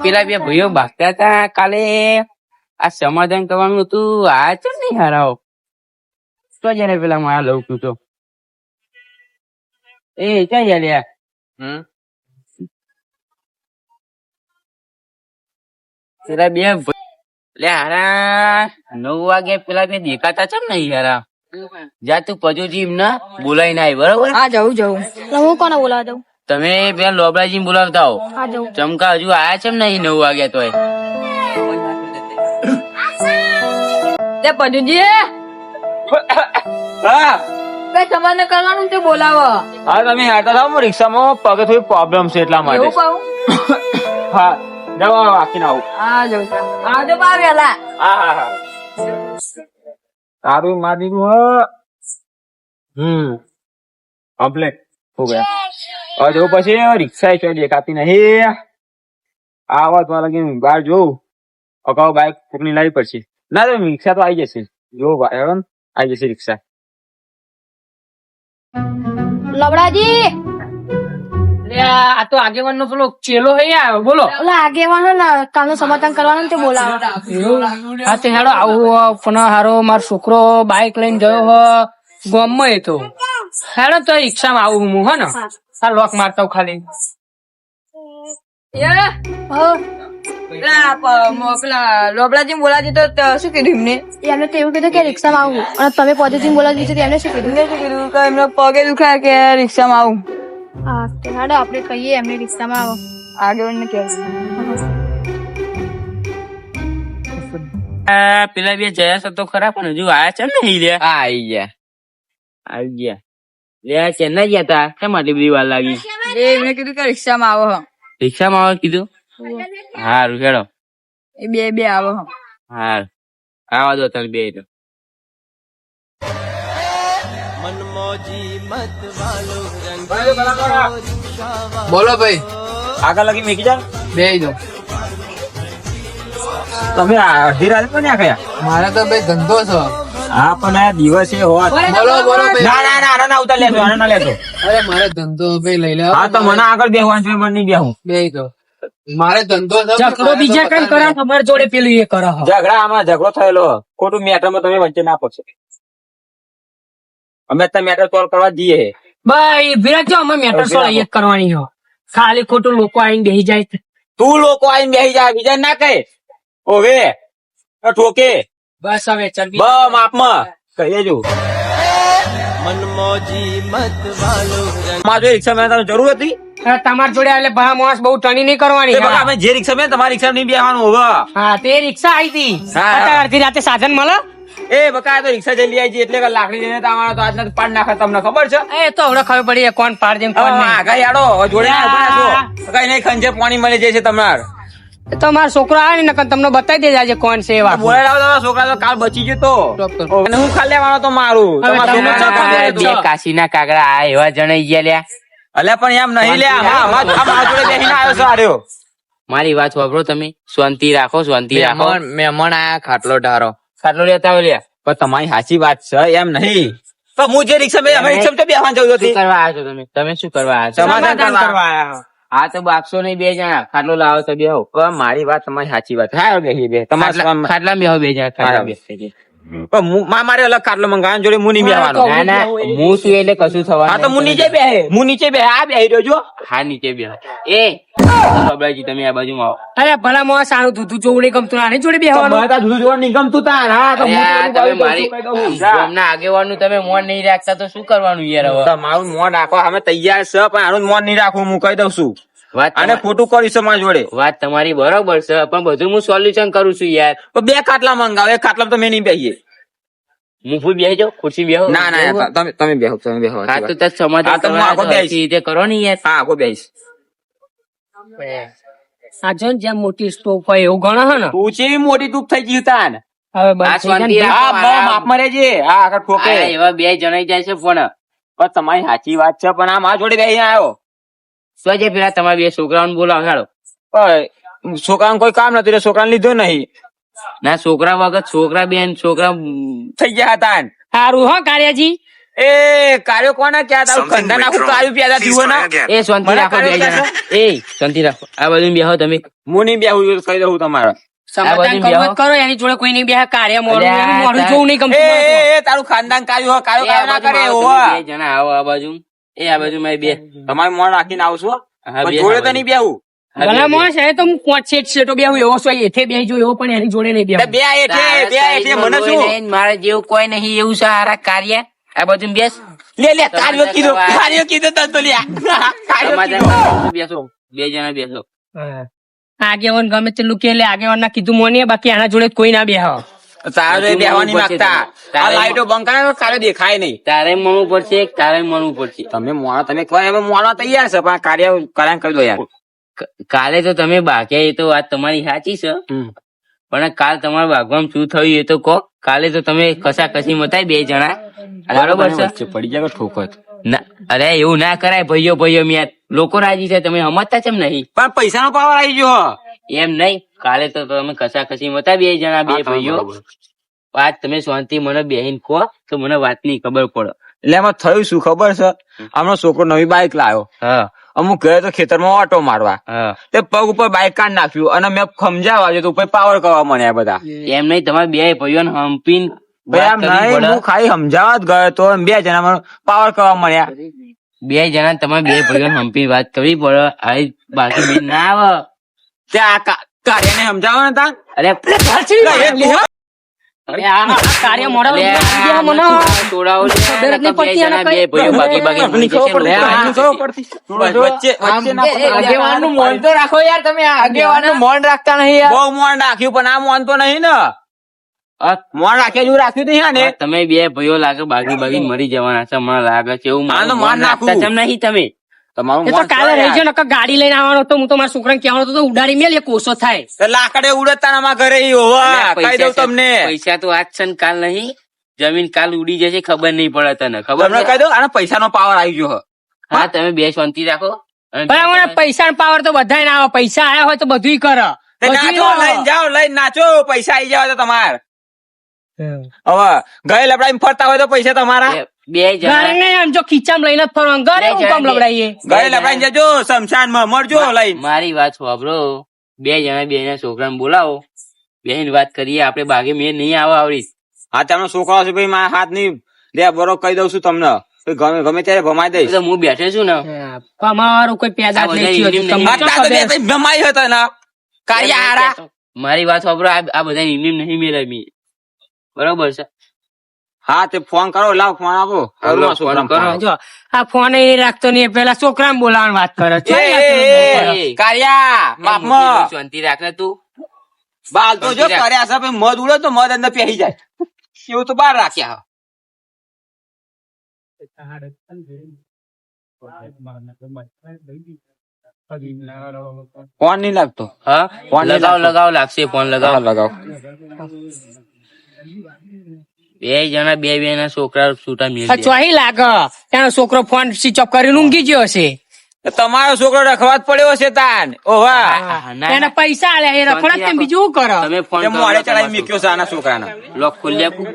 પેલા બે ભાઈઓ ભાગતા હતા કાલે. આ સમાધાન કરવાનું હતું. આ ચમ નહીં હારાઓ તો જયારે પેલા મારા લઉં તું તો એ ક્યાં ગયા લ્યા? પેલા બે લે હારા 9 વાગે પેલા બે દેખાતા ચમ નહીં હારા? જા તું પજુજી એમને બોલાવી ના બરોબર? હા જવું. હું કોને બોલાવા દઉં? તમે પેલા લોબડાજી બોલાવતા હો. હા જવું. ચમકા હજુ આયા છે નહીં 9 વાગ્યા તોય. પજુજી કઈ તમારે કરવાનું તે બોલાવો. હા તમે હાલતા થાવ, રિક્ષામાં પગે થોડી પ્રોબ્લેમ છે એટલા માટે. એવું કહું? હા જવા વાંકીને આવું. હા જવું. હા જો બા વેલા. હા તારું મારી કમ્પ્લેટ હો ગયા. હવે જો પછી રિક્ષા ચોઈ દેખાતી નહીં. આ વાત માં લગી બહાર જોઉં અગાઉ બાઈક કોકની લાવી પડશે. ના તો રિક્ષા તો આવી જશે. જો આવી જશે રિક્ષા. લબડાજી આ તો આગેવાન નો પેલો ચેલો હે આવ્યો. બોલો. ઓલા આગેવાન ને કાલનું સમાધાન કરવાનું તે બોલાવો. હા તે હેડો આવું પણ હારો મારો છોકરો બાઈક લઈને ગયો હો ગામમાં. એ તો હેડો તો રિક્ષામાં આવું હું હો ને. આ લોક મારતા હું ખાલી. પેલા લોબડાજી બોલાજી તો શું કીધું એમને? એમને તો એવું કીધું કે રિક્ષામાં આવું. અને તમે પજુજી બોલાજી દીધું એમને શું કીધું? કે એમને પગે દુખાય કે રિક્ષામાં આવું. હા તો હેડો આપણે કહીએ એમને રિક્ષામાં આવો. આગેવાન ને કહેવું. પેલા બે જયા તો ખરા પણ હજુ આયા છે ને લે. હા આવી ગયા લે. ચેન્નાઈ ગયા તા કેમ આટલી બધી વાર લાગી? એમને કીધું કે રિક્ષામાં આવો. રિક્ષામાં આવે કીધું? હારું હેડો. એ બે આવો. હારું આવા દો તમે બે તો. બોલો ભાઈ. આગળ લગી મેકી જા. બે દો. તમે અડધી રાત પણ ના ગયા? મારે તો ભાઈ ધંધો છે. હા પણ આ દિવસે હોવા. બોલો ભાઈ. ના ઉતાર લેજો. આને ના લેજો. અરે મારે ધંધો ભાઈ લઈ લે. હા તો મને આગળ બેહવાનું છે, મને નહીં બેહું. બે દો. મારે ધંધો ઝઘડો બીજા કઈ કરે તમારી જોડે પેલું એ કરે. ઝઘડા આમાં ઝઘડો થયેલો ખોટું મેટરમાં તમે વચ્ચે ના પડશે. અમે તો મેટર સોલ્વ કરવા જઈએ. ભાઈ વિરાટ જો અમે મેટર સોલ્વ એક કરવાની હો. ખાલી ખોટું લોકો આવીને બેસી જાય. તું લોકો આવીને બેસી જાય, બીજા ના કહે. ઓવે ઠોકે બસ હવે ચાલ. માપમાં કહી દેજો. મારી રિક્ષા મેં તમને જરૂર હતી? તમારી જોડે એટલે ભા માણસ બહુ ટણી નહીં કરવાની. એ બકા અમે જે રિક્ષા મેં તમારી રિક્ષા નહીં બેહવાનું હવે. હા તે રિક્ષા આવી હતી. હા. અડધી રાતે સાધન મળે. એ બકા તો રિક્ષા જલ્દી આવી એટલે કે લાકડી લઈને તમારો તો આજના પાડ નાખે તમને ખબર છે? એ તો હવે ખબર પડી કોણ પાડ દે કોણ નહીં. આગળ યાડો જોડે કઈ નહીં ખંજે પાણી મળી જાય છે તમારે. એ તો મારો છોકરો આવે ને નકર તમને બતાવી દેજે આજે કોણ છે એવા. બોલે લાવો છોકરા તો કાલ બચી ગયો તો. અને હું ખાલી લેવાનો તો મારું. હવે તમારો તમે છોકરો ચો તો તમે બે કાશીના કાગડા આ એવા જણાઈ ગયા લ્યા. અલ્યા પણ એમ નહીં લે. આમાં જોડે બેસીને આવ્યો છો આર્યો. મારી વાત વાપરો તમે. શાંતિ રાખો, શાંતિ રાખો. મહેમાન આયા ખાટલો ઢારો. ખાટલો લેતા આવો લ્યા. પણ તમારી સાચી વાત છે એમ નહીં. પણ હું જે રિક્ષા અમે રિક્ષા તો બેસવા જવું શું હતી. કરવા આવ્યા છો તમે? તમે શું કરવા આવ્યા છો? સમાધાન કરવા આયા. હા તો બાગશો નહીં બે જણા. ખાટલો લાવો તો બેહો. પણ મારી વાત તમારી સાચી વાત. હા બેસી બે તમારે ખાટલા બેહો બે જણા. ખાટલા બેસો. પણ મારે અલગ ખાટલો મંગાવવાનો જોડે હું નહીં બેસવાનો. ના ના હું છું એટલે કશું થવાનું હા તો હું નીચે બેહે. હું નીચે બેહે. આ બેહી રહ્યો છો. હા નીચે બેહો. એ બાબરાજી તમે આ બાજુમાં આવો. અરે ભલા મોં સારું ધૂધું જોડે ગમતું ના જોડે બેહવાનું. મારે તો જુદું જોવાનું નહીં ગમતું તાર. હા તો હું અરે આ તો તમે મારી ગામના આગેવાનનું તમે મોન નહીં રાખતા તો શું કરવાનું યાર હવે? મારું મોન રાખવા અમે તૈયાર છે પણ આનું મોન નહીં રાખવું હું કહી દઉં છું. વાત અને ખોટું કર્યું છે મારા જોડે. વાત તમારી બરોબર છે પણ બધું હું સોલ્યુશન કરું છું યાર. તો બે ખાટલા મંગાવો. એક ખાટલા તો મેં નહીં બેહીએ. હું ફૂલ બેસી જાઉં ખુરશી બેહો. ના ના તમે બેહો તમે બેહો. હા તો તત સમાધાન હા, તો હું આગો કરવાના તો બેસીશ. હરખી રીતે કરો ને યાર. હા આખો બેહીશ. આ જો ને જેમ મોટી સ્ટોપ હોય એવું ગણો હે ને. તું ચેવી મોટી ટૂંક થઈ ગઈ તાન. હવે આ બસ શાંતિ રાખો. હા બહુ માપમાં રહેજે. હા આગળ ઠોકે. આ એવા બે જણાઈ જાય છે પણ પણ તમારી સાચી વાત છે પણ આ મારા જોડે બેહીને આવ્યો. શું છે પેલા તમારા બે છોકરાઓને બોલાવો હેડો. પણ છોકરાને કોઈ કામ નથી એટલે છોકરાને લીધો નહીં. ના છોકરા વગર છોકરા બેન છોકરા થઈ ગયા હતા. સારું હો કાર્યાજી. એ કાર્યો કોને ક્યાં તારું ખંડા નાખું કાર્યું પેદા થયું ને એ શાંતિ મને રાખો બે કાર્યો જણા એ શાંતિ રાખો આ બાજુ બેહો તમે હું નહીં બેહું કહી દઉં તમારે સમાધાન બધું કરો બેહો. જ કરો એની જોડે કોઈ નહીં બે કાર્ય મોડું અલ્યા, એનું મોડું જોવું નહીં એ ગમતું મને તો. એ, તારું ખાનદાન કાર્યું હોય કાર્યો એ આ ના કરે બાજુમાં આવો હોવા. તમે બે જણા આવો આ બાજુ એ આ બાજુ મારી બે તમારે મોં રાખીને આવશો હા, પણ બે જોડે તો બાજુ. નહીં બેહું હા, બે ભલા બે. માણસ હે તો હું 5 સેટો બેહું એવો છો એઠે બેહી એવો પણ એની જોડે નહીં બેહું. બે એઠે તારા બે એઠે સાઈઝમાં મને કોઈ શું નહીં, મારે જેવું કોઈ નહીં એવું છે હારા કાર્ય આ બાજુ બેસ લે લે કાર્યો તમારે કીધું કરવા. કાર્યો કીધું તને તો લ્યા કાર્યો સમાધાન કીધું. કરો, બેસો બે જણા બેસો હા. આગેવાન ગમે તેટલું કે એટલે આગેવાન ના કીધું મોનીએ બાકી આના જોડે કોઈ ના બેહો. તારે તું બેહવાની મળવું પડશે માંગતા તમે. આ લાઈટો બંધ કરે કાર્યો દેખાય નહીં તારે મળવું પડશે તારે મળવું પડશે તમે મોણા તમે કહો એમ મોણા તૈયાર છે પણ આ કાર્ય કર્યા કરી દો યાર કાલે તો તમે બાક્યા એ તો વાત તમારી સાચી છે હમ. પણ કાલ તમારા ભાગવામાં શું થયું એ તો કહો કાલે તો તમે કસાકસી મતાય બે જણા બરોબર છે વચ્ચે પડી જાય ઠોકર ના અરે એવું ના કરાય ભાઈઓ ભાઈઓ યાર લોકો રાજી છે તમે સમજતા કેમ નહીં પણ પૈસાનો પાવર આવી ગયો એમ નહીં કાલે તો તમે કસાકસી મતા બે જણા બે હા, ભાઈઓ બરોબર. વાત તમે શાંતિ મને બેહીન કહો તો મને વાતની ખબર પડે એટલે એમાં થયું શું ખબર છે હમણાં છોકરો નવી બાઇક લાવ્યો હા અમુક ગયો તો ખેતરમાં ઓટો મારવા હા તે પગ ઉપર બાઇક કાઢ નાખ્યું અને મેં સમજાવવા જો તો ઉપર પાવર કરવા મને બધા એમ નહીં તમારે બે ભાઈઓને હંપીન ભાઈ આમ નહીં હું ખાલી સમજાવવા જ ગયો તો એમ બે જણા પાવર કરવા મળ્યા બે જણા તમારે બે ભાઈઓને હંપી વાત કરવી પડે આવી બાકી બેન ના આવે ત્યાં કાર્યને સમજાવો ને તા અરે અરે આ કાર્ય મોડા અલે, બેહો મને. છોડાવો લે. ખબર જ નહીં બે પડતી જણા આને બે કઈ. ભાઈઓ બાકી બાકી મળી જશે ને. વચ્ચે વચ્ચે ના પડે. આગેવાનનું મોન તો રાખો યાર તમે આગેવાનનું મોન રાખતા નહીં યાર બહુ મોન રાખ્યું પણ આ મોન તો નહીં ને આ મોન રાખ્યા જેવું રાખ્યું નહીં ને તમે બે ભાઈઓ લાગે બાકી બાકી મરી જવાના છે મને લાગે છે એવું આનું મારું માન મન રાખતા નાખવું. કેમ નહીં તમે તમારું એ તો મોન કાલે ખરાબ રહી યાર. ગયો નકર ગાડી લઈને આવવાનો હતો હું તો મારા છોકરાને કહેવાનો હતો તો ઉડાડી મેલ એ કોસો થાય. તો લાકડે ઉડતા અમારા ઘરે ઈ હોવા કહી દઉં તમને પૈસા તો આજ છે ને કાલ નહીં જમીન કાલ ઉડી જશે ખબર નહીં પડે તને ખબર તમને છે? કહી દઉં આનો પૈસાનો પાવર આવી ગયો હા તમે બે શાંતિ રાખો અને પણ મને પૈસા પાવર તો બધાય ના આવે પૈસા આયા હોય તો બધું કરે તે નાચો લઈને જાઓ લઈને નાચો પૈસા આવી જાવ તો તમાર હવે ગયે લબડાઈને ફરતા હોય તો પૈસા તમારા બે ઘરે જણા નહીં આમ જો ખીચામાં લઈને જ ફરવાનું ઘરે હું કામ લવડાવીએ ગયે લબડાઈને જજો શમશાનમાં મરજો લઈને મારી વાત સાંભળો બે જણા બે ના છોકરાને બોલાવો બેન વાત કરીએ આપણે બાગે મેં નહીં આવે આવડી હા તમને છોકરા છે ભાઈ મારા હાથ ની લે બરો કહી દઉં છું તમને ગમે ગમે ત્યારે ભમાઈ દઈશ તો હું બેઠો છું ને અમારું કોઈ પેદા જ નહીં થયું હજુ. તમને અત્યારે તો ક્યાં બે ખબર? ત્રણ ભમાઈ હતા ને કાર્ય હારા મારી વાત સાંભળો આ બધા નિમ નહીં મેળવી બરોબર છે હા તે ફોન કરો લાવ ફોન આપો હાલો, કરું આ છોકરાને ફોન કરો. ફોન. જો આ ફોન એ રાખતો નહીં પેલા છોકરાને બોલાવવાની વાત કરે છે એ, એ, કાર્યા માપમાં શાંતિ રાખે તું બાલ તો જો કર્યા છે ભાઈ મધ ઉડે તો મધ અંદર પહેરી જાય એવું તો બહાર રાખ્યા ફોન નહીં લાગતો હા ફોન નહીં લગાવ લાગતો. લગાવ લાગશે ફોન લગાવ લગાવ બે જણા બે બે ના છોકરા છૂટા આ મેળ ચોહી લાગે એનો છોકરો ફોન સ્વિચ ઓફ કરીને ઊંઘી ગયો હશે તમારો છોકરો રખવા જ પડ્યો હશે તાન ઓવા એને પૈસા આલ્યા એ રખડા તેમ બીજું શું કરો તમે ફોન તે કરો મોડે ચડાવી તમારા મૂક્યો છે આના છોકરાને લોક ખોલી આપું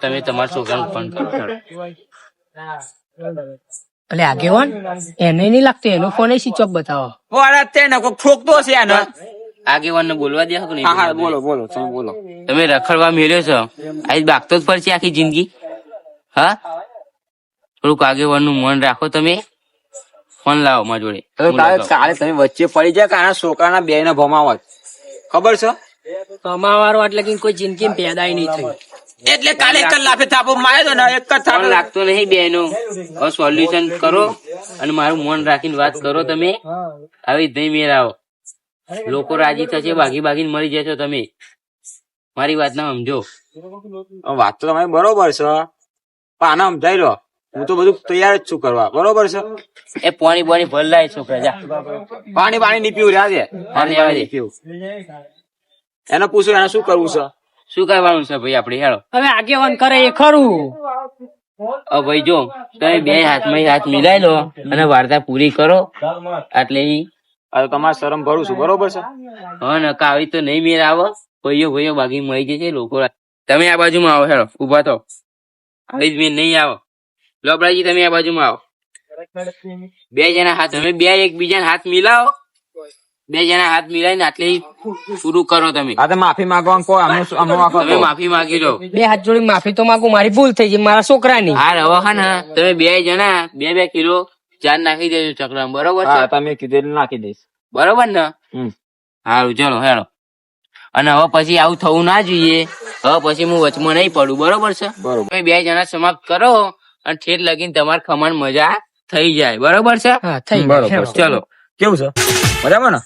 તમે તમારા છોકરાને ફોન કરો એટલે આગેવાન એને નહીં લાગતો એનો ફોન સ્વિચ ઓફ બતાવો વરસ છે ને કોઈ ઠોકતો હશે આને આગેવાન ને બોલવા દે કે નહીં હા હા બોલવા દે? બોલો બોલો તમે બોલો તમે રખડવા મેળ્યો છો આજ બાગતો જ પડશે આખી જિંદગી હા થોડુંક આગેવાન નું મન રાખો તમે ફોન લાવો મારા જોડે તો હું કાલે લગાવું. કાલે તમે વચ્ચે પડી જાય કે આના છોકરાના બે ને ભમાવત ખબર છે કમાવાળો એટલે કે કોઈ જિંદગી પેદાય નહીં થયું એટલે કાલે એક જ લાફે થાપો માર્યો તો ને એક જ ફોન થાપો લાગતો નહીં બેનો હવે સોલ્યુશન કરો અને મારું મન રાખીને વાત કરો તમે આવી નહીં મેર આવો લોકો રાજી થશે બાગી બાગીને મરી જશો તમે મારી વાત ના સમજો વાત તો તમારી બરોબર છે પણ આને સમજાઈ લો હું તો બધું તૈયાર જ છું કરવા બરોબર છે એ પાણી પાણી ભર લાય છોકરા જા પાણી પાણી નહીં પીવું રહ્યા છે પાણી લેવા દે. નહીં પીવું એને પૂછ્યું એને શું કરવું છે શું કરવાનું છે ભાઈ આપડે હેડો હવે આગેવાન કરે એ ખરું હવે ભાઈ જો તમે બે હાથમાં હાથ મિલાઈ લો અને વાર્તા પૂરી કરો એટલે આ તો તમારે શરમ ભરું છું બરોબર છે હા નકા આવી તો નહીં મેર આવો ભાઈઓ ભાઈઓ બાગી મરી જશે લોકો તમે આ બાજુમાં આવો હેડો ઉભા તો આવી જ મેર નહીં આવો લોબડાજી તમે આ બાજુમાં આવો. બે જણા હાથ, તમે બે એકબીજાના હાથ મિલાવો. બે જણા હાથ મિલાવીને આટલી પૂરું કરો તમે. આ તો માફી માંગવાનું કહો, તમે માફી માંગી લો. બે હાથ જોડી માફી તો માંગુ, મારી ભૂલ થઈ ગઈ મારા છોકરાની. હા હવે હા ને તમે બે જણા 2-2 કિલો ચાર નાખી દેજો ચકલામાં, બરોબર છે? તમે કીધેલું નાખી દઈશ. બરોબર ને? હમ. સારું ચલો હેડો. અને હવે પછી આવું થવું ના જોઈએ. હવે પછી હું વચમાં નહીં પડું, બરોબર છે? બરોબર. તમે બે જણા સમાપ્ત કરો અને ઠેઠ લગીને તમારે ખમણ મજા થઈ જાય, બરોબર છે? હા થઈ બરોબર. ગયું. ચલો. કેવું છે? મજામાં ને?